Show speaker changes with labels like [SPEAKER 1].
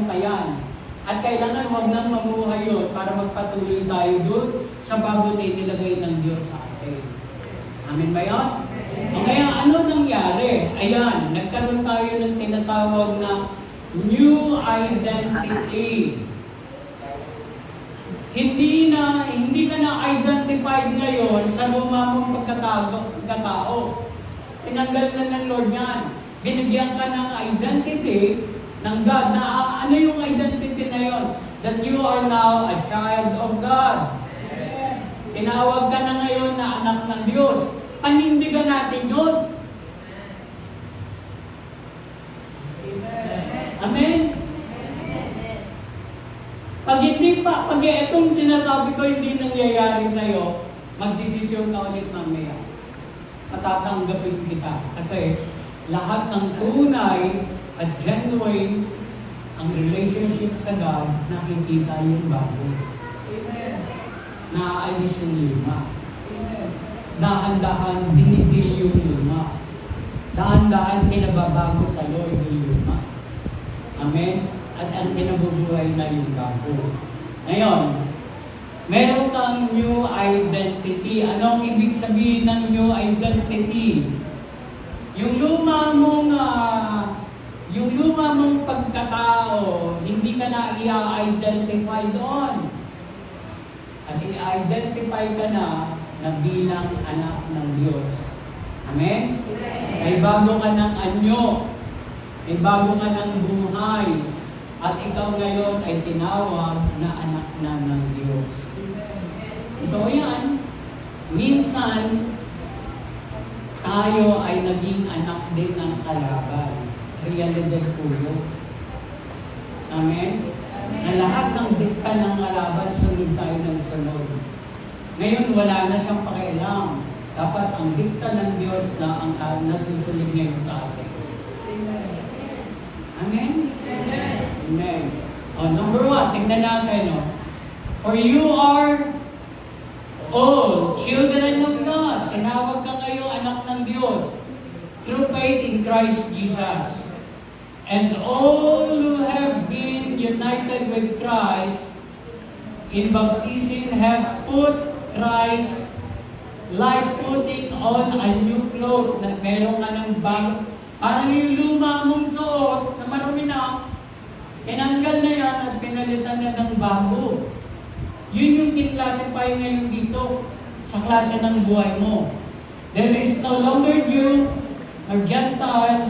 [SPEAKER 1] pananampalatayaan. At kailangan wag nang mamuhay yun para magpatuloy tayo doon sa bago na inilagay ng Diyos sa atin. Amen ba yan? O kaya ano nangyari? Ayan, nagkaroon tayo ng tinatawag na new identity. Hindi ka na identified ngayon sa luma mong pagkatao. Tinanggal na ng Lord yan. Binigyan ka ng identity ng God. Na ano yung identity na yon? That you are now a child of God. Tinawag ka na ngayon na anak ng Diyos. Panindigan natin yun. Amen? Pag itong sinasabi ko hindi nangyayari sa'yo, magdesisyon ka ulit mamaya. Matatanggapin kita. Kasi lahat ng tunay at genuine ang relationship sa God, nakikita yung bago. Naaalis yung luma. Dahan-dahan dinidil yung luma. Dahan-dahan pinababago sa Lord yung luma. Amen? At ang pinabubuhay na yung bago. Ngayon, meron kang new identity. Anong ibig sabihin ng new identity? Yung luma mong pagkatao, hindi ka na i-identify doon. At i-identify ka na bilang anak ng Diyos. Amen? May bago ka ng anyo. May bago ka ng buhay. At ikaw ngayon ay tinawag na anak na ng Diyos. Ito yan. Minsan, tayo ay naging anak din ng kalaban. Realidad po yun. Amen? Na lahat ng dikta ng kalaban, sunod tayo ng sunod. Ngayon, wala na siyang pakialam. Dapat ang dikta ng Diyos na ang nasusunod ngayon sa atin. Amen? Amen. Amen. Number 1, tingnan natin. For you are all children of God. Tinawag ka ngayong anak ng Diyos through faith in Christ Jesus. And all who have been united with Christ in baptism have put Christ, like putting on a new cloth. Na meron ka ng bago. Parang yung luma mong suot na marumi na, tinanggal na yan at pinalitan na ng bago. Yun yung kinlasify ngayon dito sa klase ng buhay mo. There is no longer Jew or Gentile,